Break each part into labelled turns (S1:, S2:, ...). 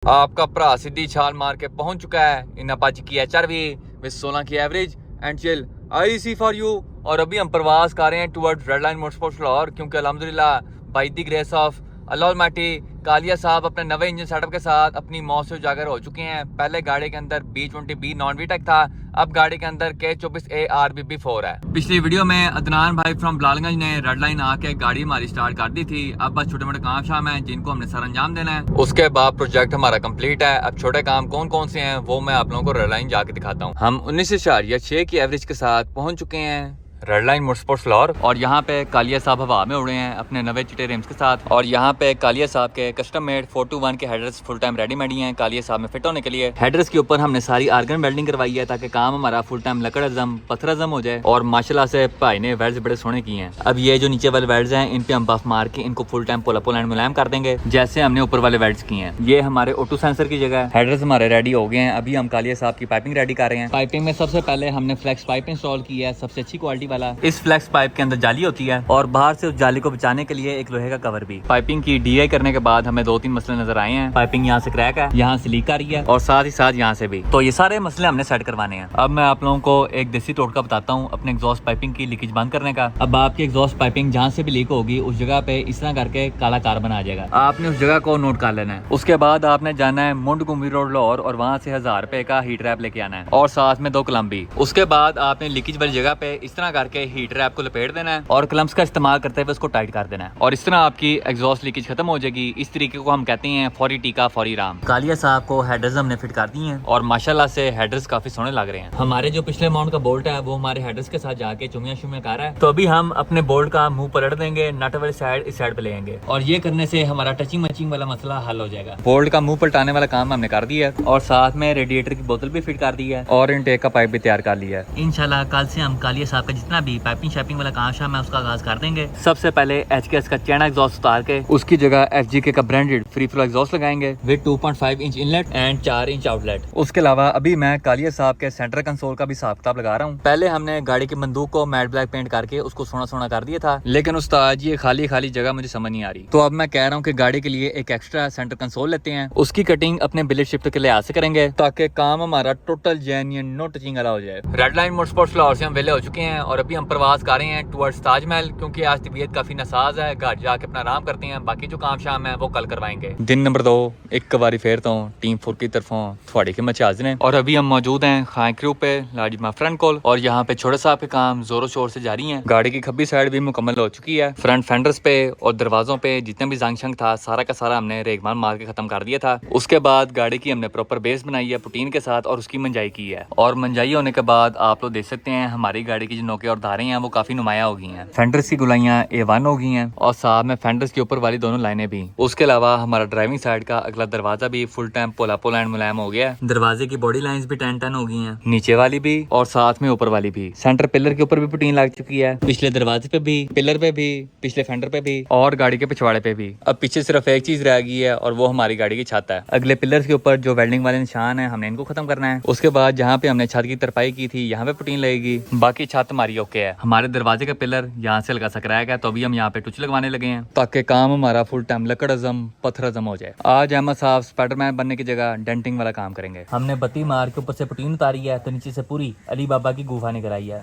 S1: आपका भरा सीधी छाल मार के पहुंच चुका है इन अपाची की HRV विद 16 की average and chill IC for you. और अभी हम प्रवास कर रहे हैं towards red line motorsports Lahore, क्योंकि अल्हम्दुलिल्लाह by the grace of Allah अलमाटी कालिया साहब अपने नवे इंजन सेटअप के साथ अपनी मौत से उजागर हो चुके हैं। पहले गाड़ी के अंदर B20B नॉन वीटेक था, अब गाड़ी के अंदर K24A RBB4 है। पिछली वीडियो में अदनान भाई फ्रॉम बिलालगंज ने रेड लाइन आके गाड़ी हमारी स्टार्ट कर दी थी। अब बस छोटे मोटे काम शाम हैं जिनको हमने सर अंजाम देना है, उसके बाद प्रोजेक्ट हमारा कंप्लीट है। अब छोटे काम कौन कौन से हैं वो मैं आप लोगों को रेड लाइन जाके दिखाता हूँ। हम 19.6 की एवरेज के साथ पहुंच चुके हैं रेड लाइन मोटरस्पोर्ट्स लाहौर, और यहाँ पे कालिया साहब हवा में उड़े हैं अपने नवे चिटे रिम्स के साथ। और यहाँ पे कालिया साहब के कस्टम मेड 421 के हेडर्स फुल टाइम रेडीमेड ही हैं कालिया साहब में फिट होने के लिए। हेडर्स के ऊपर हमने सारी आर्गन वेल्डिंग करवाई है ताकि काम हमारा फुल टाइम लकड़ अजम पत्थर अजम हो जाए। और माशाल्लाह से भाई ने वेल्ड्स बड़े सोने किए हैं। अब ये जो नीचे वाले वेल्ड्स हैं इन पे हम बफ मार के इनको फुल टाइम पोला पोला मुलायम कर देंगे जैसे हमने ऊपर वाले वेल्ड्स किए हैं। ये हमारे ऑटो सेंसर की जगह है। हेडर्स हमारे रेडी हो गए हैं। अभी हम कालिया साहब की पाइपिंग रेडी कर रहे हैं। पाइपिंग में सबसे पहले हमने फ्लेक्स पाइप इंस्टॉल किया है, सबसे अच्छी क्वालिटी वाला। इस फ्लेक्स पाइप के अंदर जाली होती है और बाहर से उस जाली को बचाने के लिए एक लोहे का कवर भी। पाइपिंग की DI करने के बाद हमें 2-3 मसले नजर आए हैं। पाइपिंग यहाँ से क्रैक है, यहाँ से लीक आ रही है और साथ ही साथ यहाँ से भी। तो ये सारे मसले हमने सेट करवाने हैं। अब मैं आप लोगों को एक देसी टोटका बताता हूँ अपने एग्जॉस्ट पाइपिंग की लीकेज बंद करने का। अब आपकी एग्जॉस्ट पाइपिंग जहाँ से भी लीक होगी उस जगह पे इस तरह करके काला कार्बन आ जाएगा। आपने उस जगह को नोट कर लेना है। उसके बाद आपने जाना है मुंड गुम्बी रोड लाहौर और वहाँ से 1000 रुपए का हीट रैप लेके आना है और साथ में 2 कलम भी। उसके बाद आपने लीकेज वाली जगह पे इस तरह करके हीट रैप को लपेट देना है और कलम्स का इस्तेमाल करते हुए उसको टाइट कर देना है और इस तरह आपकी एग्जॉस्ट लीकेज खत्म हो जाएगी। इस तरीके को हम कहते हैं फौरी टीका फौरी राम। कालिया साहब को हेडर्स हमने फिट कर दी हैं और माशाल्लाह से हेडर्स काफी सोने लग रहे हैं। हमारे जो पिछले माउंट का बोल्ट है वो हमारे हेडर्स के साथ जाके चुमिया शुमिया कर रहा है। तो अभी हम अपने बोल्ट का मुंह पलट देंगे, नट वाली साइड इस साइड पे ले आएंगे और ये करने से हमारा टचिंग मचिंग वाला मसला हल हो जाएगा। बोल्ट का मुंह पलटाने वाला काम हमने कर दिया है और साथ में रेडिएटर की बोतल भी फिट कर दी है और इनटेक का पाइप भी तैयार कर लिया है। इंशाल्लाह कल से हम कालिया साहब का जितना भी पाइपिंग शैपिंग वाला काम शाम है उसका आगाज कर देंगे। सबसे पहले HKS का चैना एग्जॉस्ट उतार के उसकी जगह FGK का ब्रांडेड फ्री फ्लो एग्जॉस्ट लगाएंगे with 2.5 inch inlet and 4 inch outlet. उसके अलावा अभी मैं कालिया साहब के सेंटर कंसोल का भी हिसाब किताब लगा रहा हूँ। पहले हमने गाड़ी की बंदूक को मैट ब्लैक पेंट करके उसको सोना सोना कर दिया था, लेकिन उस्ताद ये खाली खाली जगह मुझे समझ नहीं आ रही। तो अब मैं कह रहा हूँ कि गाड़ी के लिए एक एक्स्ट्रा सेंटर कंसोल लेते हैं, उसकी कटिंग अपने बिलेट शिफ्ट के लिहाज से करेंगे ताकि काम हमारा टोटल जेन्युइन नो टचिंग वाला हो जाए। रेड लाइन मोटरस्पोर्ट्स लाहौर से हम वेले हो चुके हैं और अभी हम प्रवास कर रहे हैं टुवर्ड्स ताजमहल, क्योंकि आज तबीयत काफी नसाज है। घर जाके अपना आराम करते हैं, बाकी जो काम शाम है वो कल करवाएंगे। दिन नंबर 2 एक बारी फेर तो टीम 4 की तरफों थोड़ी की मचाज ने और अभी हम मौजूद हैं खान क्रू पे लाजिमा फ्रंट कॉल और यहाँ पे छोटे साहब के काम जोरों शोर से जारी हैं। गाड़ी की खब्बी साइड भी मुकम्मल हो चुकी है। फ्रंट फेंडर्स पे और दरवाजों पे जितने भी जंग शंग था सारा का सारा हमने रेगमाल मार के खत्म कर दिया था। उसके बाद गाड़ी की हमने प्रॉपर बेस बनाई है पुटीन के साथ और उसकी मंजाई की है और मंजाई होने के बाद आप लोग देख सकते हैं हमारी गाड़ी की जो नोके और धारें हैं वो काफी नुमाया हो गई हैं। फेंडर्स की गुलाइयाँ A1 हो गई हैं और साथ में फेंडर्स के ऊपर वाली दोनों लाइनें भी। उसके अलावा हमारा ड्राइविंग साइड का अगला दरवाजा भी फुल टाइम पोला पोला एंड मुलायम हो गया है। दरवाजे की बॉडी लाइंस भी 10-10 हो गई हैं, नीचे वाली भी और साथ में ऊपर वाली भी। सेंटर पिलर के ऊपर भी पुटीन लग चुकी है, पिछले दरवाजे पे भी, पिलर पे भी, पिछले फेंडर पे भी और गाड़ी के पिछवाड़े पे भी। अब पीछे सिर्फ एक चीज रह गई है और वो हमारी गाड़ी की छत है। अगले पिलर के ऊपर जो वेल्डिंग वाले निशान है हमने इनको खत्म करना है। उसके बाद जहाँ पे हमने छत की तरपाई की थी यहाँ पे पुटीन लगेगी, बाकी छत हमारी ओके है। हमारे दरवाजे का पिलर यहाँ से लगा सक रहा है, तो अभी हम यहाँ पे टुच लगवाने लगे हैं ताकि काम हमारा फुल टाइम लकड़ अजम पत्थर अजम हो जाए। आज अहमद साहब स्पाइडरमैन बनने की जगह डेंटिंग वाला काम करेंगे। हमने बत्ती मार के ऊपर से पुटीन उतारी है तो नीचे से पूरी अली बाबा की गुफा निकल आई है।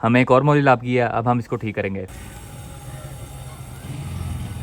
S1: हमें एक और मोरी लाभ की है, अब हम इसको ठीक करेंगे।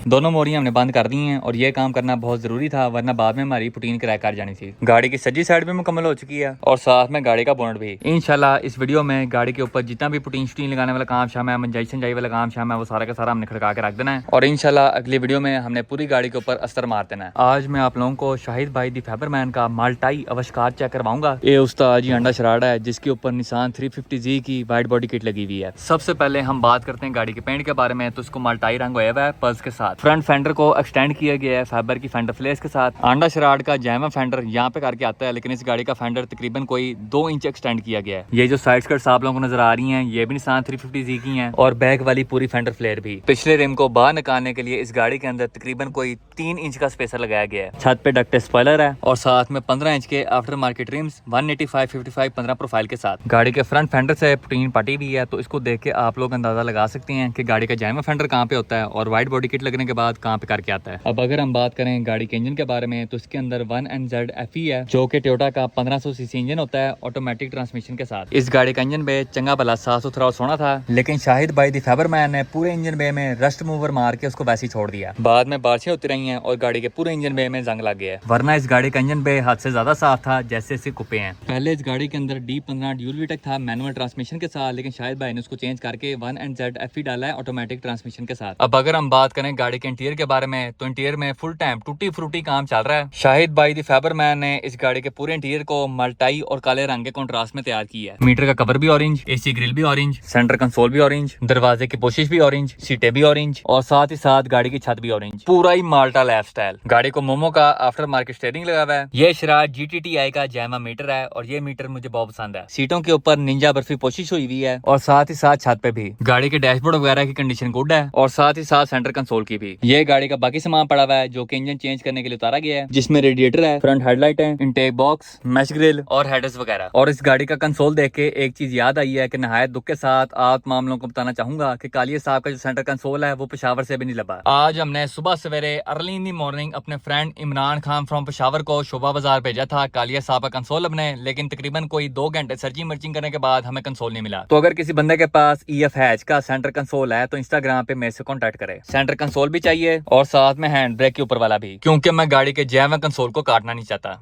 S1: दोनों मोरियां हमने बंद कर दी हैं और ये काम करना बहुत जरूरी था वरना बाद में हमारी पुटीन क्रैक कर जानी थी। गाड़ी की सज्जी साइड भी मुकम्मल हो चुकी है और साथ में गाड़ी का बोनट भी। इंशाल्लाह इस वीडियो में गाड़ी के ऊपर जितना भी पुटीन शुटीन लगाने वाला काम शाम है, मंजाई संजाई वाला काम शाम है, वो सारा का सारा हमने खड़का के रख देना है और इंशाल्लाह अगली वीडियो में हमने पूरी गाड़ी के ऊपर अस्तर मार देना है। आज मैं आप लोगों को शाहिद भाई दी फैबरमैन का माल्टाई आविष्कार चेक करवाऊंगा। ये उस्ताद जी अंडा शराड़ा है जिसके ऊपर निशान 350Z की वाइट बॉडी किट लगी हुई है। सबसे पहले हम बात करते हैं गाड़ी के पेंट के बारे में, तो इसको माल्टाई रंग हुआ है पर्ल्स के साथ। फ्रंट फेंडर को एक्सटेंड किया गया है फाइबर की फेंडर फ्लेस के साथ। आंडा शराड का जैमा फेंडर यहाँ पे करके आता है, लेकिन इस गाड़ी का फेंडर तकरीबन कोई 2 इंच एक्सटेंड किया गया है। ये जो साइड स्कर्ट्स आप लोगों को नजर आ रही हैं ये भी निशान 350Z की हैं और बैक वाली पूरी फेंडर फ्लेयर भी। पिछले रिम को बाहर निकालने के लिए इस गाड़ी के अंदर तकरीबन कोई 3 इंच का स्पेसर लगाया गया है। छत पे डक्ट स्पॉइलर है और साथ में 15 इंच के आफ्टर मार्केट रिम्स 185/55 15 प्रोफाइल के साथ। गाड़ी के फ्रंट फेंडर से पुटीन पटी भी है, तो इसको देख के आप लोग अंदाजा लगा सकते हैं कि गाड़ी का जैमा फेंडर कहाँ पे होता है और वाइट बॉडी किट लगने के बाद कहाँ पे करके आता है। अब अगर हम बात करें गाड़ी के इंजन के बारे में तो इसके अंदर 1NZ FE है जो कि टोयोटा का 1500 सीसी इंजन होता है ऑटोमेटिक ट्रांसमिशन के साथ। इस गाड़ी का इंजन बे चंगा भला साफ सुथरा और सोना था, लेकिन शाहिद भाई दी फैबरमैन ने पूरे इंजन बे में रस्ट मूवर मार के उसको वैसे ही छोड़ दिया। बाद में बारिशें होती रही हैं और गाड़ी के पूरे इंजन बे में जंग लग गया है, वरना इस गाड़ी का इंजन बे हद से ज्यादा साफ था जैसे इसके कुप्पे हैं। पहले इस गाड़ी के अंदर D15 ड्यूल वीटेक था मैनुअल ट्रांसमिशन के साथ, लेकिन शाहिद भाई ने उसको चेंज करके 1NZ FE डाला है ऑटोमेटिक ट्रांसमिशन के साथ। अब अगर हम बात करें गाड़ी के इंटीरियर के बारे में तो इंटीरियर में फुल टाइम टूटी फ्रूटी काम चल रहा है। शाहिद भाई दी फैबरमैन ने इस गाड़ी के पूरे इंटीरियर को मल्टाई और काले रंग के कॉन्ट्रास्ट में तैयार किया है। मीटर का कवर भी ऑरेंज, AC ग्रिल भी ऑरेंज, सेंटर कंसोल भी ऑरेंज, दरवाजे की पोशिश भी ऑरेंज, सीटें भी ऑरेंज और साथ ही साथ गाड़ी की छत भी ऑरेंज। पूरा ही माल्टा लाइफस्टाइल। गाड़ी को मोमो का आफ्टर मार्केट स्टीयरिंग लगा हुआ है। ये शराज GTTI का जैमा मीटर है और ये मीटर मुझे बहुत पसंद है। सीटों के ऊपर निंजा बर्फी पोशिश हुई हुई है और साथ ही साथ छत पे भी। गाड़ी के डैशबोर्ड वगैरह की कंडीशन गुड है और साथ ही साथ सेंटर कंसोल की भी। ये गाड़ी का बाकी सामान पड़ा हुआ है जो कि इंजन चेंज करने के लिए उतारा गया है, जिसमें रेडिएटर है, फ्रंट हेडलाइट है, इनटेक बॉक्स, मैश ग्रिल और हेडर्स वगैरह। और इस गाड़ी का कंसोल देख के एक चीज याद आई है कि नहायत दुख के साथ आप मामलों को बताना चाहूंगा कि कालिया साहब का जो सेंटर कंसोल है वो पेशावर से भी नहीं लगा। आज हमने सुबह सवेरे अर्ली इन दी मॉर्निंग अपने फ्रेंड इमरान खान फ्रॉम पेशावर को शोभा बाजार भेजा था कालिया साहब का कंसोल अपने, लेकिन तकरीबन कोई 2 घंटे सर्चिंग मर्चिंग करने के बाद हमें कंसोल नहीं मिला। तो अगर किसी बंदे के पास EF हैच का सेंटर कंसोल है तो इंस्टाग्राम पे मेरे से कॉन्टेक्ट करे। सेंटर कंसोल भी चाहिए और साथ में हैंड ब्रेक के ऊपर वाला भी, क्योंकि मैं गाड़ी के जैम कंसोल को काटना नहीं चाहता।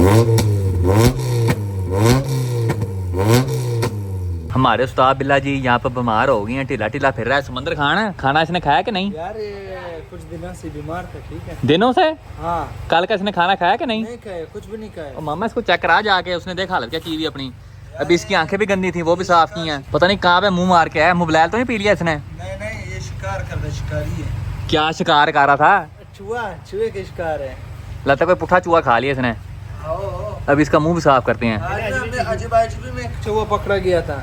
S1: हमारे उस्ताद बिल्ला जी यहाँ पर बीमार हो गई हैं, ढीला ढीला फिर रहा है। समंदर खान खाना इसने खाया कि नहीं?
S2: यार ये कुछ दिनों से बीमार था। ठीक है,
S1: दिनों से?
S2: हाँ।
S1: कल का इसने खाना खाया कि नहीं?
S2: नहीं खाया, कुछ भी नहीं खाया।
S1: मामा इसको चेक करा जाके, उसने देखा हालत क्या की हुई अपनी। अभी इसकी आंखें भी गंदी थी, वो भी साफ की हैं। पता नहीं कहाँ पे मुंह मार के आया। मोबाइल तो नहीं पी लिया इसने?
S2: नहीं नहीं, ये शिकार कर रहा, शिकारी है।
S1: क्या शिकार कर रहा था?
S2: चूहे के शिकार है।
S1: लगता कोई पुट्ठा चूहा खा लिया इसने। अब इसका मुंह भी साफ करते हैं।
S2: अजय में एक चूहा पकड़ा गया था।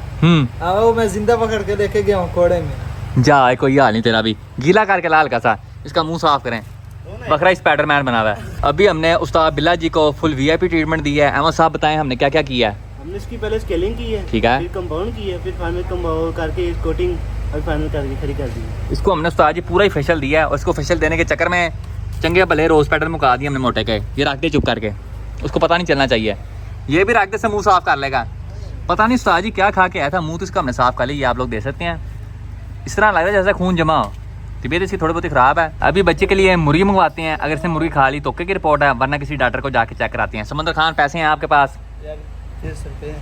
S2: आओ, मैं जिंदा पकड़ के लेके गया हूँ कोड़े में।
S1: जा, कोई हाल नहीं तेरा भी। गीला करके लाल का सा इसका मुंह साफ करें। बकरा स्पाइडरमैन बना हुआ है। अभी हमने उस्ताद बिल्ला जी को फुल VIP ट्रीटमेंट दी है। अहमद साहब बताएं हमने क्या क्या किया है?
S3: हमने इसकी पहले स्केलिंग की है,
S1: ठीक है,
S3: फिर कंपाउंड की है, फिर फाइनल कंपाउंड करके कोटिंग और फाइनल करके खड़ी कर दी है।
S1: इसको हमने उस्ताद जी पूरा ही फेशियल दिया है और इसको फेशियल देने के चक्कर में चंगे भले रोज पैटर्न मुका दिए हमने मोटे के। ये रख दे चुप करके, उसको पता नहीं चलना चाहिए। ये भी रख दे से मुंह साफ कर लेगा। पता नहीं उस्ताद जी क्या खा के आया था, मुंह तो इसका हमने साफ कर लिया। आप लोग देख सकते हैं इस तरह लग रहा है जैसे खून जमा हो। तबीयत इसकी थोड़ी बहुत खराब है। अभी बच्चे के लिए मुर्गी मंगवाते हैं, अगर इसने मुर्गी खा ली तो की रिपोर्ट है, वरना किसी डॉक्टर को जाके चेक कराते हैं। समंदर खान पैसे हैं आपके पास?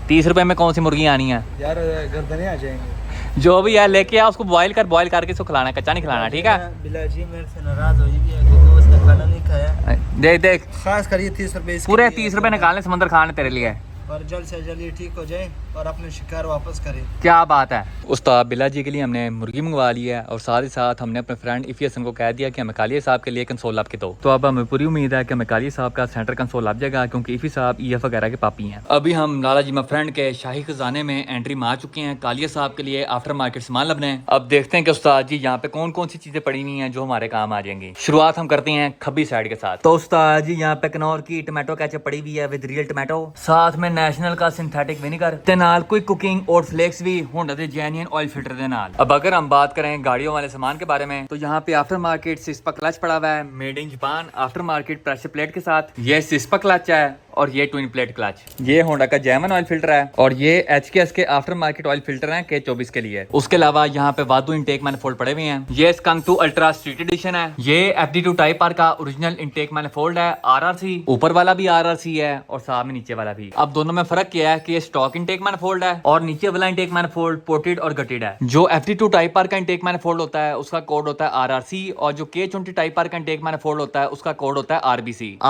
S1: 30 रुपए में कौन सी मुर्गी आनी है
S2: यार? गर्दनें आ जाएंगे।
S1: जो भी है लेके आ, उसको बॉईल करके इसको खिलाना, कच्चा नहीं खिलाना, ठीक है?
S2: बिल्ला जी मेरे से नाराज हुई भी है क्योंकि उसने खाना नहीं खाया।
S1: देख
S2: खास करिए 30 रुपए
S1: पूरे 30 रुपए निकालने समंदर खान ने तेरे लिए,
S2: और जल्द से जल्द ये ठीक हो जाए और अपने शिकार वापस करे।
S1: क्या बात है। उस्ताद बिल्ला जी के लिए हमने मुर्गी मंगवा ली है और साथ ही साथ हमने अपने फ्रेंड इफ़ी हसन को कह दिया कि हमें कालिया साहब के लिए कंसोल आपके दो। तो अब हमें पूरी उम्मीद है कि हमें कालिया साहब का सेंटर कंसोल आप जाएगा, क्योंकि इफ़ी साहब EF वगैरह के पापी हैं। अभी हम लाला जी फ्रेंड के शाही खजाने में एंट्री मार चुके हैं कालिया साहब के लिए आफ्टर मार्केट सामान लबने। अब देखते हैं कि उस्ताद जी यहाँ पे कौन कौन सी चीजें पड़ी हुई हैं जो हमारे काम आ जाएंगी। शुरुआत हम करते हैं खब्बी साइड के साथ। तो उस्ताद जी यहाँ पे कनौर की टमाटो केचप पड़ी हुई है विद रियल टमाटो, साथ में नेशनल का सिंथेटिक विनेगर ते नाल कोई कुकिंग और फ्लेक्स भी होंडा दे जेन्युइन ऑयल फिल्टर दे नाल। अब अगर हम बात करें गाड़ियों वाले सामान के बारे में तो यहाँ पे आफ्टर मार्केट सिस्पा क्लच पड़ा हुआ है made in Japan after market pressure plate के साथ। ये सिस्पा क्लच है और ये ट्विन प्लेट क्लच। ये होंडा का जैमन ऑयल फिल्टर है और ये HKS के आफ्टर मार्केट ऑयल फिल्टर है K24 के लिए। उसके अलावा यहाँ पे वादू इनटेक मैनिफोल्ड पड़े हुए हैं। ये स्कंक 2 अल्ट्रा स्ट्रीट एडिशन है। ये FD2 टाइप आर का ओरिजिनल इनटेक मैनिफोल्ड है RRC, ऊपर वाला भी RRC है और साथ में नीचे वाला भी। अब दोनों में फर्क क्या है कि ये स्टॉक इनटेक मैनिफोल्ड है और नीचे वाला इनटेक मैनिफोल्ड पोर्टेड और गटेड है। जो FD2 टाइप आर का इनटेक मैनिफोल्ड होता है उसका कोड होता है RRC और जो K20 टाइप आर का इनटेक मैनिफोल्ड होता है उसका कोड होता है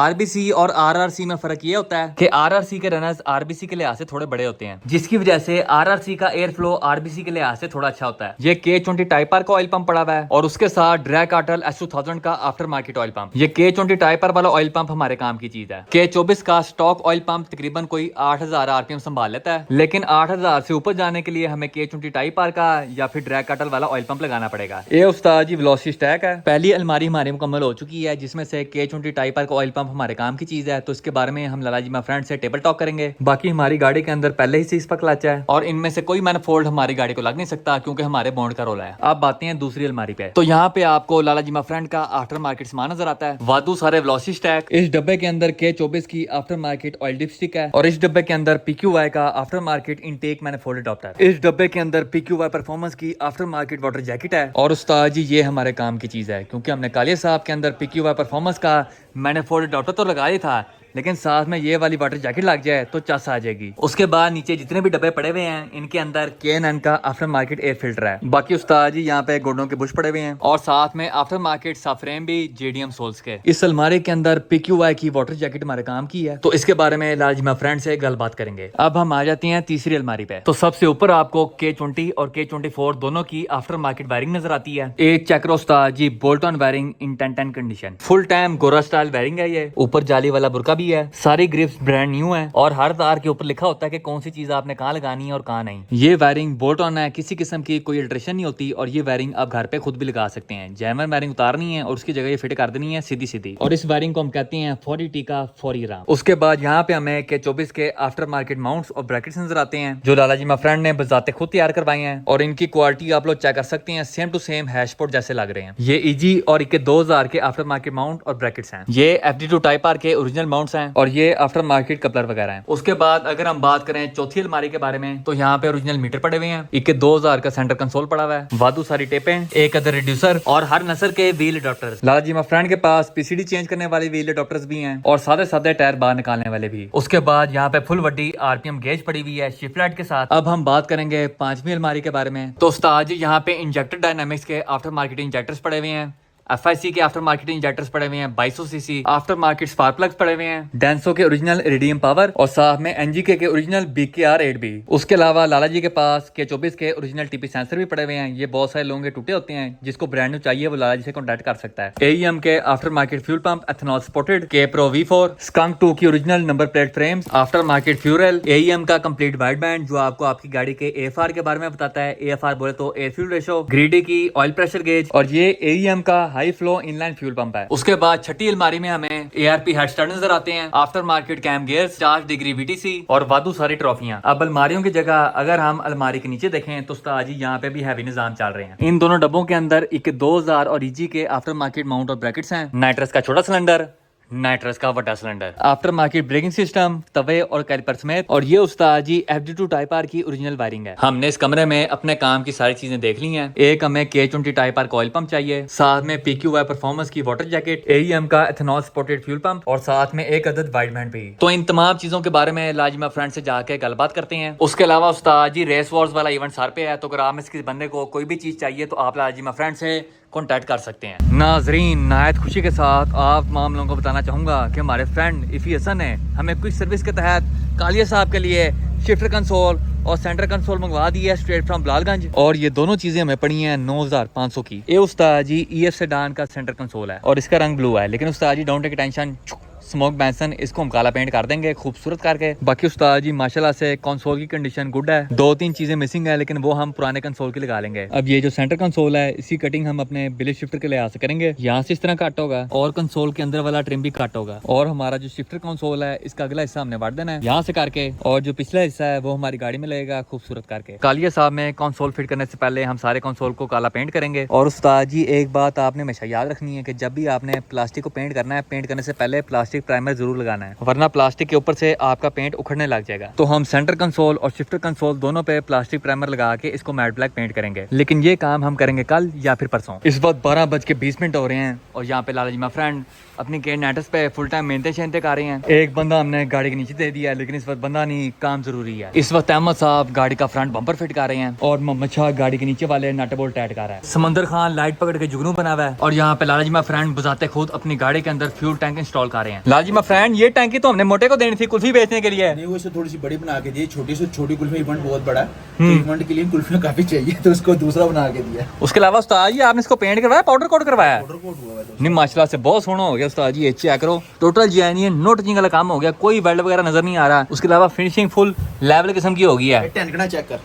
S1: RBC और RRC में फर्क ये होता है कि RRC के रनर्स RBC के लिहाज से थोड़े बड़े होते हैं, जिसकी वजह से RRC का एयर फ्लो RBC के लिहाज से थोड़ा अच्छा होता है। ये K20 टाइप आर का ऑयल पंप पड़ा हुआ है और उसके साथ ड्रैग कार्टल S2000 का आफ्टर मार्केट ऑयल पंप। ये K20 टाइप आर वाला ऑयल पंप हमारे काम की चीज है। K24 का स्टॉक ऑयल पंप तकरीबन कोई 8000 RPM संभाल लेता है, लेकिन 8000 से ऊपर जाने के लिए हमें K20 टाइप आर का या फिर ड्रैग कार्टल वाला ऑयल पंप लगाना पड़ेगा। ये उस्ताद जी वेलोसिटी स्टैक है। पहली अलमारी हमारी मुकम्मल हो चुकी है जिसमें से K20 टाइप आर का ऑयल पंप हमारे काम की चीज है, तो इसके बारे में हम हम लालाजी माय फ्रेंड से टेबल टॉक करेंगे। बाकी हमारी गाड़ी के अंदर पहले ही 6 पर क्लच है और इनमें से कोई मैनिफोल्ड हमारी गाड़ी को लग नहीं सकता क्योंकि हमारे बॉन्ड का रोल है। अब आते हैं दूसरी अलमारी पे। तो यहाँ पे आपको लालाजी माय फ्रेंड का आफ्टर मार्केट सामान नजर आता है, वादू सारे वेलोसिटी स्टैक। इस डब्बे के अंदर K24 की आफ्टर मार्केट ऑयल डिपस्टिक है और इस डब्बे के अंदर PQY का after market intake manifold adopter. इस डब्बे के अंदर PQY परफॉर्मेंस की आफ्टर मार्केट वाटर जैकेट है। और उस्ताद जी ये हमारे काम की चीज है क्योंकि हमने कालिया साहब के अंदर PQY परफॉर्मेंस का मैनिफोल्ड अडॉप्टर तो लगा ही था, लेकिन साथ में ये वाली वाटर जैकेट लग जाए तो चस आ जाएगी। उसके बाद नीचे जितने भी डब्बे पड़े हुए हैं इनके अंदर K&N का आफ्टर मार्केट एयर फिल्टर है। बाकी उस्ताद जी यहाँ पे गोडों के बुश पड़े हुए हैं और साथ में आफ्टर मार्केट सबफ्रेम भी JDM सोल्स के। इस अलमारी के अंदर PQY की वाटर जैकेट हमारे काम की है, तो इसके बारे में लालाजी माय फ्रेंड से गलबात करेंगे। अब हम आ जाते हैं तीसरी अलमारी पे। तो सबसे ऊपर आपको K20 और K24 दोनों की आफ्टर मार्केट वायरिंग नजर आती है। एक चेक करो उस्ताद ji, bolt on wiring in 1010 condition, full time गोरा स्टाइल वायरिंग है। ये ऊपर जाली वाला बुरका भी है, सारी ग्रिप्स ब्रांड न्यू है और हर तार के ऊपर लिखा होता है कि कौन सी चीज आपने कहाँ लगानी है और कहाँ नहीं। ये वायरिंग बोल्ट ऑन है, किसी किस्म की कोई अल्ट्रेशन नहीं होती और ये वायरिंग आप घर पे खुद भी लगा सकते हैं। जैमर वायरिंग उतारनी है और उसकी जगह ये फिट कर देनी है सीधी सीधी, और इस वायरिंग को हम कहते हैं 40T का 40 राम। उसके बाद यहाँ पे हमें K24 के आफ्टर मार्केट माउंट्स और ब्रैकेट्स नजर आते हैं जो लालाजी माय फ्रेंड ने बजाते खुद तैयार करवाए हैं और इनकी क्वालिटी आप लोग चेक कर सकते हैं, सेम टू सेम हैशपोर्ट जैसे लग रहे हैं। ये EG और IK 2000 के आफ्टर मार्केट माउंट और ब्रैकेट्स हैं। ये FD2 टाइप आर के ओरिजिनल माउंट्स हैं और ये आफ्टर मार्केट कपलर वगैरह हैं। उसके बाद अगर हम बात करें चौथी अलमारी के बारे में तो यहाँ पे ओरिजिनल मीटर पड़े हुए हैं, IK 2000 का सेंटर कंसोल पड़ा हुआ है, वादू सारी टेपें, एक अदर रिड्यूसर और हर नस्ल के wheel adopters. Lalaji my friend के पास PCD चेंज करने वाले व्हील अडॉप्टर्स भी हैं और सादे सादे टायर बाहर निकालने वाले भी। उसके बाद यहाँ पे फुल वड्डी RPM गेज पड़ी हुई है शिफ्ट लाइट के साथ। अब हम बात करेंगे पांचवी अलमारी के बारे में। तो उस्ताद जी यहाँ पे इंजेक्टर डायनामिक्स के आफ्टर मार्केट इंजेक्टर्स पड़े हुए हैं, FIC के आफ्टर मार्केट इंजेक्टर्स पड़े हुए हैं, 2200 cc after market spark plugs पड़े हुए हैं, डेंसो के ओरिजिनल इरिडियम पावर और साथ में NGK के ओरिजिनल BKR 8B। उसके अलावा लालाजी के पास K24 के ओरिजिनल TP सेंसर भी पड़े हुए हैं। ये बहुत सारे लोगों के टूटे होते हैं, जिसको ब्रांड न्यू चाहिए वो लालाजी से कॉन्टैक्ट कर सकता है। AEM के after market fuel pump ethanol supported, K Pro V4, skunk 2 की original number plate frames, after market funeral, AEM का कंप्लीट वाइड बैंड जो आपको आपकी गाड़ी के AFR के बारे में बताता है। AFR बोले तो एयर फ्यूल रेशो, ग्रीडी की ऑयल प्रेशर गेज और ये AEM का high flow inline fuel pump है। उसके बाद छठी अलमारी में हमें ARP हेड स्टार्ट नजर आते हैं, aftermarket cam gears, 4 degree VTC और वादू सारी ट्रॉफियां। अब अलमारियों की जगह अगर हम अलमारी के नीचे देखें तो उस्ताद जी यहाँ पे भी हैवी निजाम चल रहे हैं। इन दोनों डब्बों के अंदर IK 2000 और EG के आफ्टर मार्केट माउंट और ब्रैकेट्स हैं, नाइट्रस का छोटा सिलेंडर, नाइट्रस का बड़ा cylinder, after market braking system, तवे और कैलिपर समेत। और ये उस्ताद जी FD2 टाइप आर की ओरिजिनल वायरिंग है। हमने इस कमरे में अपने काम की सारी चीजें देख ली हैं। एक हमें K20 टाइप आर का ऑयल पंप चाहिए, साथ में PQY परफॉर्मेंस की वाटर जैकेट, AEM का एथेनॉल सपोर्टेड फ्यूल पंप और साथ में एक अदद वाइड बैंड भी। तो इन तमाम चीजों के बारे में लालाजी माय फ्रेंड से जाके गलबात करते हैं। उसके अलावा उस्ताद जी रेस वॉर्स वाला इवेंट सर पे है, तो अगर आप में किसी बंदे को कोई भी चीज चाहिए तो आप लालाजी माय फ्रेंड से कॉन्टैक्ट कर सकते हैं। नाजरीन, नायत खुशी के साथ आप तमाम लोगों को बताना चाहूँगा कि हमारे फ्रेंड इफ़ी हसन ने हमें क्विक सर्विस के तहत कालिया साहब के लिए शिफ्टर कंसोल और सेंटर कंसोल मंगवा दी है स्ट्रेट फ्रॉम बिलालगंज, और ये दोनों चीज़ें हमें पड़ी हैं 9500 की। ये उस्ताद जी EF सेडान का सेंटर कंसोल है और इसका रंग ब्लू है, लेकिन उस्ताद जी डोंट टेक टेंशन, स्मोक बैंसन इसको हम काला पेंट कर देंगे खूबसूरत करके। बाकी उस्ताद जी माशाल्लाह से कंसोल की कंडीशन गुड है, 2-3 चीजें मिसिंग है लेकिन वो हम पुराने कंसोल की लगा लेंगे। अब ये जो सेंटर कंसोल है इसकी कटिंग हम अपने बिलेट शिफ्टर के लिहाज से करेंगे, यहाँ से इस तरह कट होगा और कंसोल के अंदर वाला ट्रिम भी कट होगा, और हमारा जो शिफ्टर कंसोल है इसका अगला हिस्सा हमने वाट देना है यहाँ से करके, और जो पिछला हिस्सा है वो हमारी गाड़ी में लगेगा खूबसूरत करके। कालिया साहब में कंसोल फिट करने से पहले हम सारे कंसोल को काला पेंट करेंगे। और उस्ताद जी एक बात आपने हमेशा याद रखनी है कि जब भी आपने प्लास्टिक को पेंट करना है, पेंट करने से पहले प्लास्टिक प्राइमर जरूर लगाना है, वरना प्लास्टिक के ऊपर से आपका पेंट उखड़ने लग जाएगा। तो हम सेंटर कंसोल और शिफ्टर कंसोल दोनों पे प्लास्टिक प्राइमर लगा के इसको मैट ब्लैक पेंट करेंगे, लेकिन ये काम हम करेंगे कल या फिर परसों। इस वक्त 12:20 हो रहे हैं और यहाँ पे लालाजी माय फ्रेंड अपनी के नेटस पे फुल टाइम मेहनत शेनते कर रहे हैं। एक बंदा हमने गाड़ी के नीचे दे दिया, लेकिन इस वक्त बंदा नहीं, काम जरूरी है। इस वक्त अहमद साहब गाड़ी का फ्रंट बम्पर फिट कर रहे हैं और मोहम्मद शाह गाड़ी के नीचे वाले नट बोल्ट टाइट कर रहा है। समंदर खान लाइट पकड़ के जुगनू बना हुआ है और यहाँ पे लालाजी माय फ्रेंड बुझाते खुद अपनी गाड़ी के अंदर फ्यूल टैंक इंस्टॉल कर रहे हैं। लालाजी माय फ्रेंड ये टैंकी तो हमने मोटे को देनी थी कुल्फी बेचने के लिए,
S4: नहीं वो इसे थोड़ी सी बड़ी बना के दी, छोटी से छोटी कुल्फी इवेंट बहुत बड़ा है, तो इवेंट के लिए कुल्फियां काफी चाहिए तो उसको दूसरा बना के दिया।
S1: उसके अलावा उस्ताद जी आपने इसको पेंट करवाया, पाउडर कोट करवाया?
S4: ऑर्डर कोड हुआ है
S1: नहीं माशाल्लाह से बहुत सोना हो गया उस्ताद जी, चेक करो टोटल जेन्युइन नो टचिंग वाला काम हो गया, कोई वेल्ड वगैरह नजर नहीं आ रहा। उसके अलावा फिनिशिंग फुल लेवल किस्म की हो गई है।
S4: टैंकना चेक कर,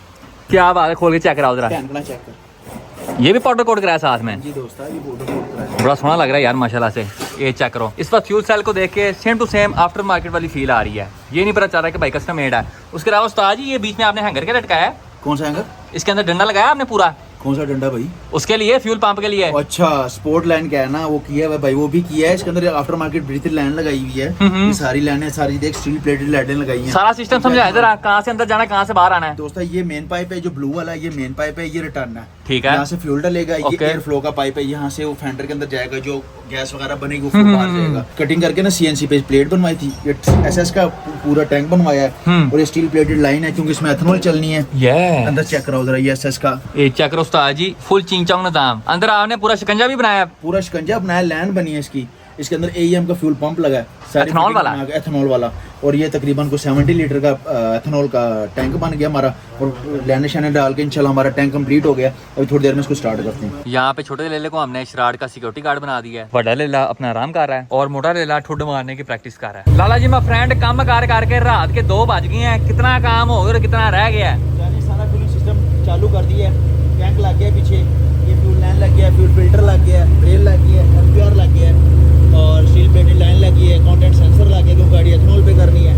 S1: क्या बात है, खोल के चेक कराओ जरा।
S4: टैंकना चेक कर,
S1: ये भी पाउडर कोट कराया साथ में?
S4: जी दोस्त ये पाउडर कोड कराया,
S1: बड़ा सोना लग रहा है यार माशाल्लाह से। ये चेक करो, इस वक्त फ्यूल सेल को देख के same to same aftermarket वाली फील आ रही है। ये नहीं पता चल रहा है कि भाई कस्टम मेड है। उसके अलावा उस्ताद जी ये बीच में आपने हैंगर क्या लटकाया है?
S4: कौन सा हैंगर?
S1: इसके अंदर डंडा लगाया आपने पूरा?
S4: कौन सा डंडा भाई?
S1: उसके लिए फ्यूल पंप के लिए।
S4: अच्छा, स्पोर्ट लाइन क्या है ना, वो किया है भाई, वो भी किया है। इसके अंदर आफ्टर मार्केट ब्रीथर लाइन लगाई हुई है। ये सारी लाइनें सारी देख स्टील प्लेटेड लाइटें लगाई हैं।
S1: सारा सिस्टम समझाया जरा, कहाँ से अंदर जाना कहाँ से बाहर आना है।
S4: दोस्तों ये मेन पाइप है जो ब्लू वाला है, ये मेन पाइप है, ये रिटर्न है।
S1: ठीक है,
S4: यहाँ से फ्यूल डलेगा, ये एयर फ्लो का पाइप है, यहाँ से वो फेंडर के अंदर जाएगा, जो गैस वगैरह बनेगी वो बाहर जाएगा। कटिंग करके ना सीएनसी पे प्लेट बनवाई थी, ये एसएस का पूरा टैंक बनवाया है और ये स्टील प्लेटेड लाइन है क्योंकि इसमें एथेनॉल चलनी है। अंदर चेक करो जरा, ये एसएस का
S1: ये चेक करो उस्ताद जी, फुल चिंग चौंग निजाम। अंदर आपने पूरा शिकंजा भी बनाया,
S4: पूरा शिकंजा बनाया, लैंड बनी है इसकी। इसके अंदर एईएम का फ्यूल पंप लगा है,
S1: एथेनॉल वाला?
S4: एथेनॉल वाला। और ये तकरीबन को 70 लीटर का एथेनॉल का टैंक बन गया हमारा। और लैंड शाने डाल के इंशाल्लाह हमारा टैंक कंप्लीट हो गया। अभी थोड़ी देर में इसको स्टार्ट करते हैं।
S1: यहाँ पे छोटे लेले को हमने शराड का सिक्योरिटी गार्ड बना दिया है। बड़ा लेला अपना आराम कर रहा है और मोटा लेला ठुड मारने की प्रैक्टिस कर रहा है। लाला जी मैं फ्रेंड काम कर करके रात के 2 बज गए हैं, कितना काम हो गया, कितना रह गया है?
S4: सारा कूलिंग सिस्टम चालू कर दिया है, टैंक लग गया पीछे, ये फ्यूल लाइन लग गया, फ्यूल फिल्टर लग गया, रेल लग गया, एफपीआर लग गया और स्टील प्लेटेड लाइन लगी है, कंटेंट सेंसर लग गया क्योंकि गाड़ी एथेनॉल पे करनी है।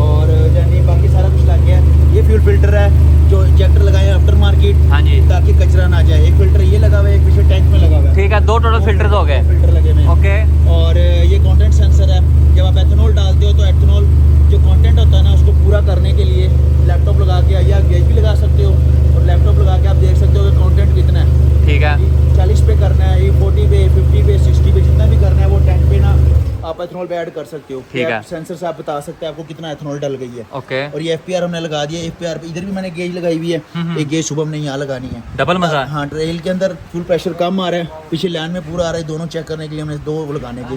S4: और यानी बाकी सारा कुछ लग गया है। ये फ्यूल फिल्टर है जो इंजेक्टर लगाए आफ्टर मार्केट, हाँ जी, ताकि कचरा ना जाए। एक फिल्टर ये लगा हुआ है, एक पीछे टैंक में लगा हुआ है।
S1: ठीक है, 2 टोटल फिल्टर हो गए,
S4: फिल्टर लगे हुए हैं।
S1: ओके।
S4: और ये कंटेंट सेंसर है, जब आप एथेनॉल डालते हो तो एथेनॉल जो कंटेंट होता है ना उसको पूरा करने के लिए लैपटॉप लगा के या गेज भी लगा सकते हो और लैपटॉप लगा के आप देख सकते हो कि कंटेंट कितना है।
S1: ठीक है,
S4: 40 पे करना है, ये 40 पे, 50 पे, 60 पे, जितना भी करना है वो टैंक पे ना आप एथेनॉल पे ऐड कर सकते हो।
S1: ठीक है,
S4: सेंसर से आप बता सकते हैं आपको कितना एथेनॉल डल गई है।
S1: ओके।
S4: और ये एफपीआर हमने लगा दिया, एफपीआर पे इधर भी मैंने गेज लगाई हुई है। एक गेज सुबह हमने यहाँ लगानी है,
S1: डबल मजा।
S4: हाँ, रेल के अंदर फ्यूल प्रेशर कम आ रहा है, पीछे लाइन में पूरा आ रहा है, दोनों चेक करने के लिए हमने 2 लगाने के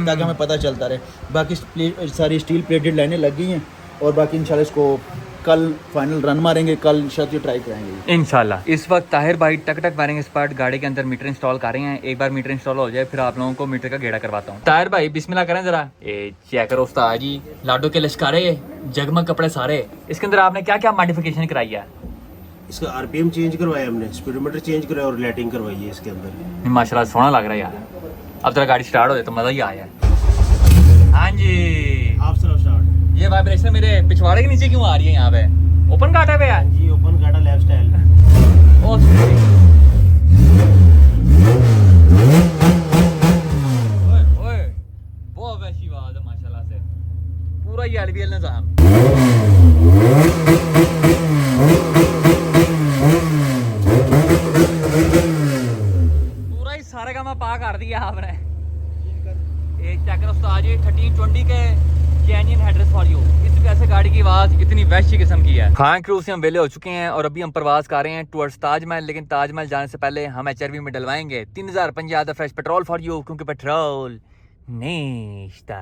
S4: ताकि हमें पता चलता रहे। बाकी सारी स्टील प्लेटेड लाइनें लग गई हैं और बाकी इंशाल्लाह इसको कल फाइनल रन मारेंगे, कल शायद ये ट्राई करेंगे इंशाल्लाह।
S1: इस वक्त ताहिर भाई टक टक वायरिंग एक्सपर्ट गाड़ी के अंदर मीटर इंस्टॉल कर रहे हैं। एक बार मीटर इंस्टॉल हो जाए फिर आप लोगों को मीटर का गेड़ा करवाता हूँ। ताहिर भाई बिस्मिल्लाह करें जरा। ये चेक करो उस्ताद जी, लाडो के लश्कारे, जगमग कपड़े सारे। इसके अंदर आपने क्या क्या मॉडिफिकेशन कराई है?
S3: इसका आरपीएम चेंज करवाया हमने, स्पीडोमीटर चेंज करवाया और लाइटिंग करवाई है इसके अंदर।
S1: माशाल्लाह सोना लग रहा है यार। अब जरा गाड़ी स्टार्ट हो जाए तो मजा ही आया। हाँ जी,
S3: आप स्टार्ट।
S1: ये वाइब्रेशन मेरे पिछवाड़े के नीचे क्यों आ रही है? यहाँ पे ओपन काटा पे है
S3: जी, ओपन गाड़ा लाइफ स्टाइल।
S1: बहुत वैसी बात है माशाल्लाह से, पूरा ही एलवीएल निजाम। पूरा ही सारे का मैं पा कर दिया आपने। एक चेक उस्ताद जी 1320 के कैनियन हेडरेस्ट फॉर यू। इस वजह से गाड़ी की आवाज इतनी वैशी किस्म की है। खान क्रूज से हम वेले हो चुके हैं और अभी हम प्रवास कर रहे हैं टुवर्ड्स ताजमहल। लेकिन ताजमहल जाने से पहले हम HRV में डलवाएंगे 3050 फ्रेश पेट्रोल फॉर यू, क्योंकि petrol नेश्ता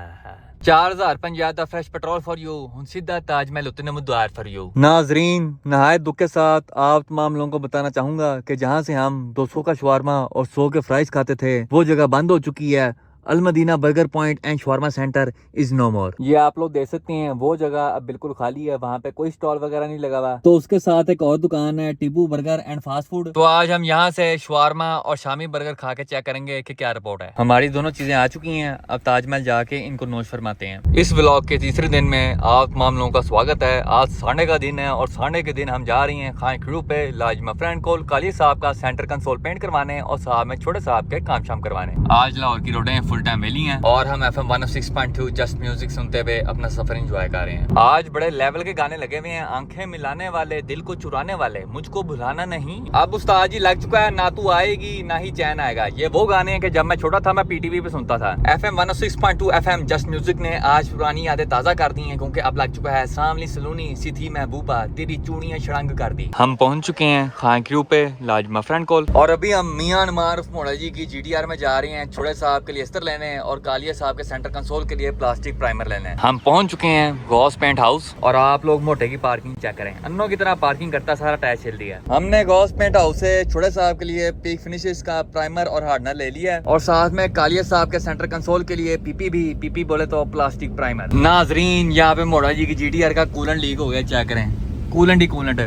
S1: 4050 fresh petrol for you. हुन सीधा ताजमहल उतने मुद्दार फॉर यू। नाजरीन, नहायत दुख के साथ आप तमाम लोगों को बताना चाहूंगा कि जहां से हम 200 का शवारमा और 100 के फ्राइज खाते थे वो जगह बंद हो चुकी है। Al Madina burger point and shawarma centre is no more. ये आप लोग देख सकते हैं वो जगह अब बिल्कुल खाली है, वहाँ पे कोई स्टॉल वगैरह नहीं लगा हुआ। तो उसके साथ एक और दुकान है टिब्बू बर्गर एंड फास्ट फूड। तो आज हम यहाँ से शवारमा और शामी बर्गर खा के चेक करेंगे कि क्या रिपोर्ट है। हमारी दोनों चीजें आ चुकी हैं, अब ताजमहल जाके इनको नोश फरमाते हैं। इस व्लॉग के तीसरे दिन में आप तमाम लोगों का स्वागत है। आज संडे का दिन है और संडे के दिन हम जा रही हैं खान खड़ू पे लाजमा फ्रेंड कोल काली साहब का सेंटर कंसोल पेंट करवाने और साहब में छोटे साहब के काम शाम करवाने। आज लाहौर की रोडें फुल टाइम वेली हैं और हम FM 106.2 जस्ट म्यूजिक सुनते हुए अपना सफर एंजॉय कर रहे हैं। आज बड़े लेवल के गाने लगे हुए हैं, आंखें मिलाने वाले, दिल को चुराने वाले, मुझको भुलाना नहीं। अब उस्ताद जी लग चुका है, ना तू आएगी ना ही चैन आएगा। ये वो गाने हैं कि जब मैं छोटा था मैं PTV पे सुनता था। FM 106.2 FM जस्ट म्यूजिक ने आज पुरानी यादें ताजा कर दी हैं, क्योंकि अब लग चुका है सामली सलूनी सी थी महबूबा तेरी चूड़ियां छड़ंग कर दी। हम पहुंच चुके हैं खान क्रू पे लाजमा फ्रेंड कोल और अभी हम मियां मारूफ मोड़ा जी की GTR में जा रहे हैं छोटे साहब के लिए अस्तर लेने और कालिया साहब के सेंटर कंसोल के लिए प्लास्टिक प्राइमर लेने। हम पहुंच चुके हैं गॉस पेंट हाउस और आप लोग मोटे की पार्किंग चेक करें। अन्नों की तरह पार्किंग करता सारा टायर छिल दिया। हमने गॉस पेंट हाउस से छोटे साहब के लिए पीक फिनिशेस का प्राइमर और हार्डनर ले लिया और साथ में कालिया साहब के सेंटर कंसोल के लिए PP बोले तो प्लास्टिक प्राइमर। नाजरीन, यहाँ पे मोड़ा जी की GTR का कूलेंट लीक हो गया, चेक करें। कूलेंट ही कूलेंट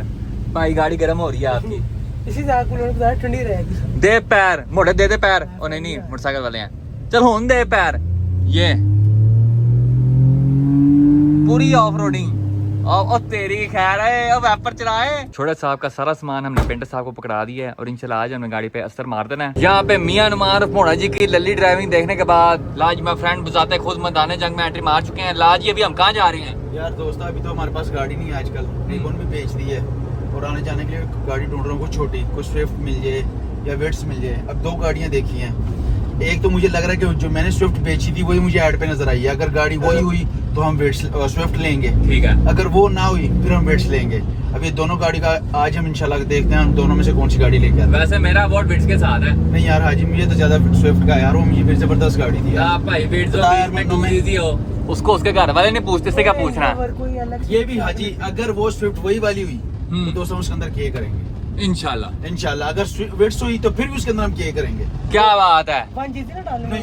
S1: भाई, गाड़ी गर्म हो रही है आपकी।
S2: इसी से कूलेंट ठंडी रहेगी।
S1: दे पैर मोटे, दे पैर। और नहीं मोटरसाइकिल वाले हैं, चल होन दे पैर। ये पूरी ऑफ रोडिंग और तेरी खैर है। अब वैपर चलाए। छोटे साहब का सारा सामान हमने पेंटर साहब को पकड़ा दिया है और इंशाल्लाह आज हमने गाड़ी पे असर मार देना है। यहाँ पे मियां नुमान मोड़ा जी की लल्ली ड्राइविंग देखने के बाद लाज में फ्रेंड बुझाते खुद मैदान जंग में एंट्री मार चुके हैं। लाज ये अभी हम कहाँ जा रहे हैं?
S4: यार दोस्त अभी तो हमारे पास गाड़ी नहीं है आजकल, रिबन भी बेच दी है और आने जाने के लिए गाड़ी ढूंढ रहा हूँ कुछ छोटी, कुछ स्विफ्ट मिल जाए या वेट्स मिल जाए। अब 2 गाड़ियाँ देखी हैं, एक तो मुझे लग रहा है कि जो मैंने स्विफ्ट बेची थी वही मुझे ऐड पे नजर आई है। अगर गाड़ी वही हुई तो हम वेट्स स्विफ्ट लेंगे,
S1: ठीक है।
S4: अगर वो ना हुई फिर हम वेट्स लेंगे। अब ये दोनों गाड़ी का आज हम इंशाल्लाह देखते हैं हम दोनों में से कौन सी गाड़ी लेके आते हैं।
S1: वैसे मेरा वोट बिट्स के साथ है।
S4: नहीं यार हाजी, मुझे तो ज्यादा स्विफ्ट का यार, वो मुझे फिर जबरदस्त गाड़ी थी यार।
S1: भाई बिट्स
S4: बता यार, मैं तुम्हें-
S1: इजी हो उसको उसके घर वाले नहीं पूछते, इससे क्या पूछना?
S4: ये भी हाजी, अगर वो स्विफ्ट वही वाली हुई तो दोस्तों उसके अंदर क्या करेंगे इंशाल्लाह। अगर वेट्स हुई तो फिर भी उसके अंदर हम क्या करेंगे।
S1: क्या बात है?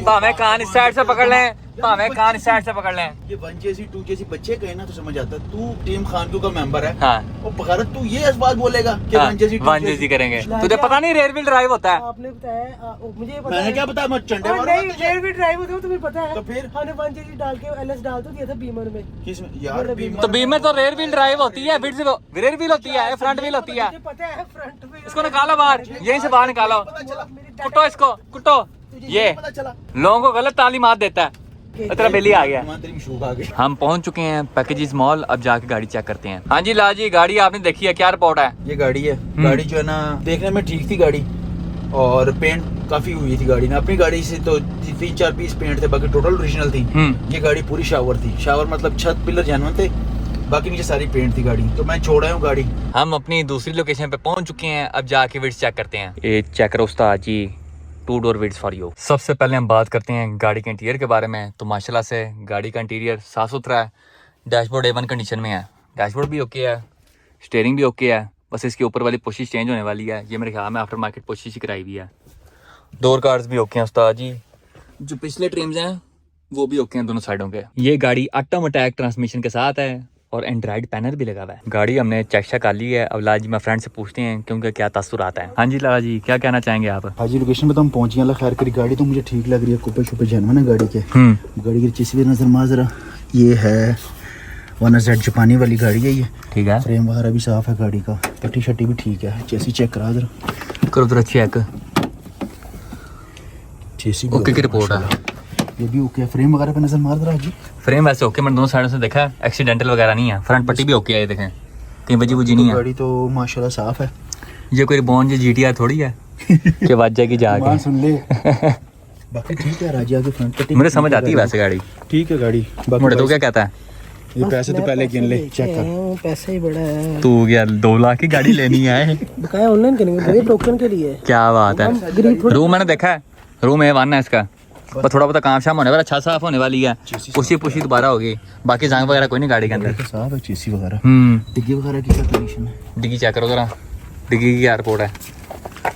S1: भावे कान इस साइड से पकड़ लें, भावे कान इस साइड से पकड़ लें।
S4: ये 1 जैसी 2 जैसी बच्चे कहे ना तो समझ आता है। तू टीम खानक्यू का मेंबर है
S1: हाँ।
S4: और बगैरत तू ये बात बोलेगा कि 1 जैसी 2
S1: वन जैसी करेंगे। तुझे पता नहीं रेयर व्हील ड्राइव होता है?
S2: आपने बताया मुझे पता
S4: मैंने
S2: है।
S4: क्या बताया, मैं चंडे मारूंगा
S2: नहीं
S4: तुझे।
S2: रेयर भी ड्राइव होता है तुम्हें पता है।
S4: तो फिर
S2: हमने 1 जेजी डाल के एलएस डाल तो दिया था बीमर में।
S4: किसमें यार बीमर
S1: तो बीम में तो रेयर व्हील ड्राइव होती है, बिट्स रेयर व्हील होती है, फ्रंट व्हील होती है।
S2: मुझे पता है फ्रंट व्हील।
S1: इसको निकालो बाहर, यहीं से बाहर निकालो, कुटो इसको, कुटो। ये
S4: पता चला
S1: लोगों को गलत तालीमात देता है। तेरा बिल्ली आ गया।
S4: तेरी मशहूर आ गई।
S1: हम पहुंच चुके हैं पैकेजेस मॉल, अब जाके गाड़ी चेक करते हैं। हाँ जी लाजी, गाड़ी आपने देखी है, क्या रिपोर्ट है?
S4: ये गाड़ी है, गाड़ी जो है ना देखने में ठीक थी गाड़ी और पेंट काफी हुई थी गाड़ी ने। अपनी गाड़ी से तो 3-4 पीस पेंट थे, बाकी टोटल ओरिजिनल थी। ये गाड़ी पूरी शावर थी, शावर मतलब छत पिलर जेन्युइन थे, बाकी नीचे सारी पेंट थी गाड़ी। तो मैं छोड़ आया हूँ गाड़ी। हम अपनी दूसरी लोकेशन पे पहुंच चुके हैं, अब जाके विड्स चेक करते हैं। ये चेक करो उस्ताद जी, 2 डोर विड्स फॉर यू। सबसे पहले हम बात करते हैं गाड़ी के इंटीरियर के बारे में। तो माशाल्लाह से गाड़ी का इंटीरियर साफ सुथरा है, डैशबोर्ड A1 कंडीशन में है, डैशबोर्ड भी ओके है, स्टीयरिंग भी ओके है, बस इसके ऊपर वाली पोशिश चेंज होने वाली है। ये मेरे ख्याल में आफ्टर मार्केट पोशिश ही कराई हुई है। डोर कार्ड्स भी ओके हैं उस्ताद जी, जो पिछले ट्रिम्स हैं वो भी ओके हैं दोनों साइडों के। ये गाड़ी ऑटोमेटिक ट्रांसमिशन के साथ है और एंड्रॉइड पैनल भी लगा हुआ है। गाड़ी हमने चेक कर ली है। अब लाला जी मैं फ्रेंड से पूछते हैं क्योंकि क्या तासुरात है। हाँ जी लाला जी, क्या कहना चाहेंगे आप? हाजी लोकेशन पे तो हम पहुंच गए, अल्लाह खैर करी। गाड़ी तो मुझे ठीक लग रही है, कुपे शुपे जेन्युइन है गाड़ी के। गाड़ी की चीज़ भी नजर मार जरा, ये है 1Z जापानी वाली गाड़ी है ये,
S1: ठीक है।
S4: फ्रेम वगैरह भी साफ है गाड़ी का, पट्टी शट्टी भी ठीक है। चेसी चेक करा जरा,
S1: करो जरा चेक।
S4: चेसी
S1: ओके की रिपोर्ट है,
S4: ये भी ओके है। फ्रेम वगैरह पे नजर मार जरा जी।
S1: फ्रेम वैसे ओके, मैंने दोनों साइडों से देखा है, एक्सीडेंटल वगैरह नहीं है। फ्रंट पट्टी भी ओके है, ये देखें कहीं वजी वजी नहीं है।
S4: गाड़ी तो माशाल्लाह साफ है।
S1: ये कोई बॉन्ड GTR थोड़ी है कि बच जाएगी जाके।
S4: सुन ले बाकी ठीक है राजी, आगे फ्रंट पट्टी
S1: मुझे समझ आती है वैसे गाड़ी।
S4: ठीक है गाड़ी।
S1: मुझे तो क्या कहता है,
S4: ये पैसे तो पहले गिन ले, चेक कर।
S2: पैसा ही बड़ा है।
S1: तू क्या 2 लाख की गाड़ी लेनी है?
S2: बकाया ऑनलाइन करेंगे भाई, टोकन के लिए।
S1: क्या बात है। रूम मैंने देखा है, रूम A1 है इसका, पर थोड़ा बहुत काम शाम होने वाला, अच्छा साफ होने वाली है। पुशी दोबारा होगी, बाकी जंग वगैरह कोई नहीं गाड़ी के अंदर।
S4: साफ है चेसी वगैरह। डिग्गी वगैरह की क्या कंडीशन है?
S1: डिग्गी चेक करो जरा, डिग्गी की क्या रिपोर्ट है?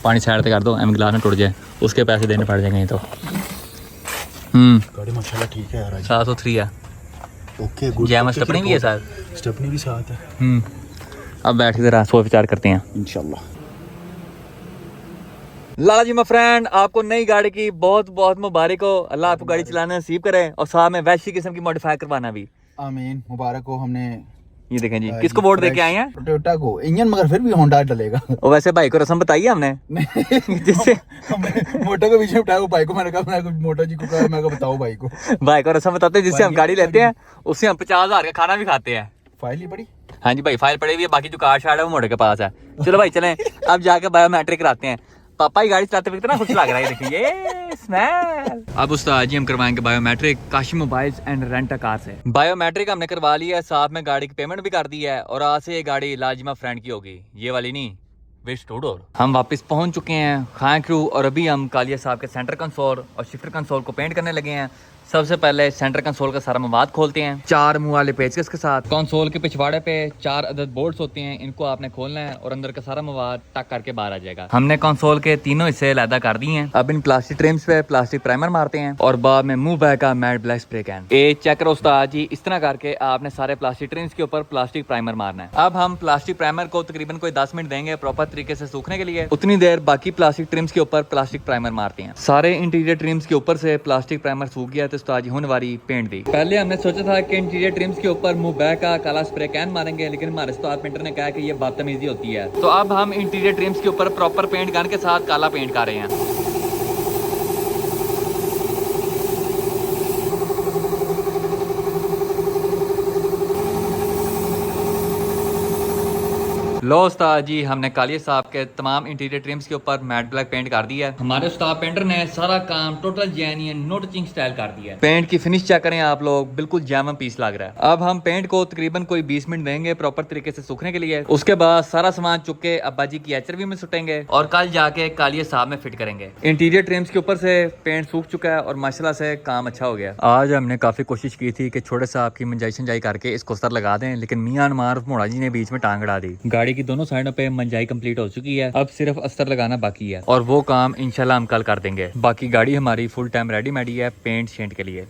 S1: पानी साइड पे कर दो, एम गिलास में टूट जाए, उसके पैसे देने पड़ जाएंगे। तो
S4: गाड़ी माशाल्लाह ठीक है यार।
S1: 703 है,
S4: ओके गुड।
S1: जैम स्टेपनी भी है साथ,
S4: स्टेपनी भी साथ है।
S1: अब बैठ के जरा सोच विचार करते हैं
S4: इंशाल्लाह।
S1: लाला जी मैं फ्रेंड, आपको नई गाड़ी की बहुत बहुत मुबारक हो। अल्लाह आपको गाड़ी चलाना नसीब करे और साथ में वैसी किस्म की मॉडिफाई करवाना भी।
S4: आमीन, मुबारक हो। हमने
S1: ये देखें जी, किसको वोट दे के आए हैं?
S4: टोयोटा को। इंजन मगर फिर भी होंडा डलेगा।
S1: और वैसे भाई को रस्म बताई है हमने जिससे
S4: हमने मोटा को पीछे उठाया, भाई को मैंने कहा, मैं मोटा जी को कहा, मैं कहा बताओ भाई को।
S1: भाई को रस्म बताते हैं, जिससे हम गाड़ी लेते हैं उससे हम 50,000 का खाना भी खाते हैं।
S4: फाइल ही पड़ी।
S1: हाँ जी भाई, फाइल पड़ी हुई है, बाकी जो कार्ड शार्ड है वो मोटे के पास है। चलो भाई चलें, अब जाके बायोमेट्रिक कराते हैं। पापा ही गाड़ी चलाते वक्त ना खुश लग रहा है, देखिए स्मेल। अब उस्ताद जी हम करवाएंगे biometric Kashi mobiles and rent a car से। बायोमेट्रिक हमने करवा लिया है, साथ में गाड़ी की पेमेंट भी कर दी है और आज से ये गाड़ी लाजिमा फ्रेंड की होगी, ये वाली नहीं, विश टू डोर। हम वापस पहुंच चुके हैं खान क्रू और अभी हम कालिया साहब के सेंटर कंसोल और शिफ्टर कंसोल को पेंट करने लगे हैं। सबसे पहले सेंटर कंसोल का सारा मवाद खोलते हैं 4 मुंह वाले पेचकस के साथ। कंसोल के पिछवाड़े पे 4 अदद बोल्ट्स होते हैं, इनको आपने खोलना है और अंदर का सारा मवाद टक करके बाहर आ जाएगा। हमने कंसोल के तीनों हिस्से अलग कर दिए हैं। अब इन प्लास्टिक ट्रिम्स पे प्लास्टिक प्राइमर मारते हैं और बाद में मुंह बैक का मैट ब्लैक स्प्रे कैन। ये चेक करो उस्ताद जी, इस तरह करके आपने सारे प्लास्टिक ट्रिम्स के ऊपर प्लास्टिक प्राइमर मारना है। अब हम प्लास्टिक प्राइमर को तकरीबन कोई 10 मिनट देंगे प्रॉपर तरीके से सूखने के लिए, उतनी देर बाकी प्लास्टिक ट्रिम्स के ऊपर प्लास्टिक प्राइमर मारते हैं। सारे इंटीरियर ट्रिम्स के ऊपर से प्लास्टिक प्राइमर सूख गया तो उस्ताद जी होने वाली पेंट दी। पहले हमने सोचा था कि इंटीरियर ट्रिम्स के ऊपर मुबैह का काला स्प्रे कैन मारेंगे, लेकिन हमारे उस्ताद पेंटर ने कहा कि ये बदतमीजी होती है। तो अब हम इंटीरियर ट्रिम्स के ऊपर प्रॉपर पेंट गन के साथ काला पेंट कर रहे हैं। लो उस्ताद जी, हमने कालिया साहब के तमाम इंटीरियर ट्रिम्स के ऊपर मैट ब्लैक पेंट कर दिया है। हमारे उस्ताद पेंटर ने सारा काम total genuine no touching style कर दिया है। पेंट की फिनिश चेक करें आप लोग, बिल्कुल जैम पीस लग रहा है। अब हम पेंट को तकरीबन कोई 20 मिनट देंगे प्रॉपर तरीके से सूखने के लिए। उसके बाद सारा सामान चुक के अब्बा जी की HRV में सुटेंगे और कल जाके कालिया साहब में फिट करेंगे। इंटीरियर ट्रिम्स के ऊपर से पेंट सूख चुका है और माशाल्लाह से काम अच्छा हो गया। आज हमने काफी कोशिश की थी कि छोटे साहब की मंजाई शंजाई करके इसको अस्तर लगा दें, लेकिन मियां अनमार मोड़ा जी ने बीच में टांग अड़ा दी। गाड़ी की दोनों साइडों पे मंजाई कंप्लीट हो चुकी है, अब सिर्फ अस्तर लगाना बाकी है और वो काम इंशाल्लाह हम कल कर देंगे। बाकी गाड़ी हमारी फुल टाइम रेडी मेडी है पेंट शेंट के लिए।